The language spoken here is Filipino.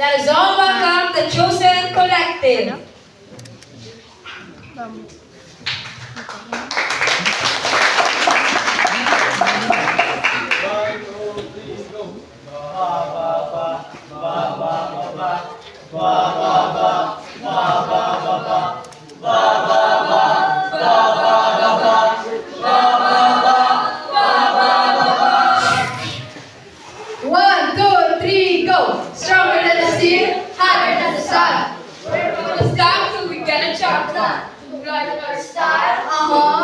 Let us all welcome the Chosen Collective. One, two, three, go! Stronger than the steel, hotter than the sun. We're gonna stop till we get a chocolate. Right in our style,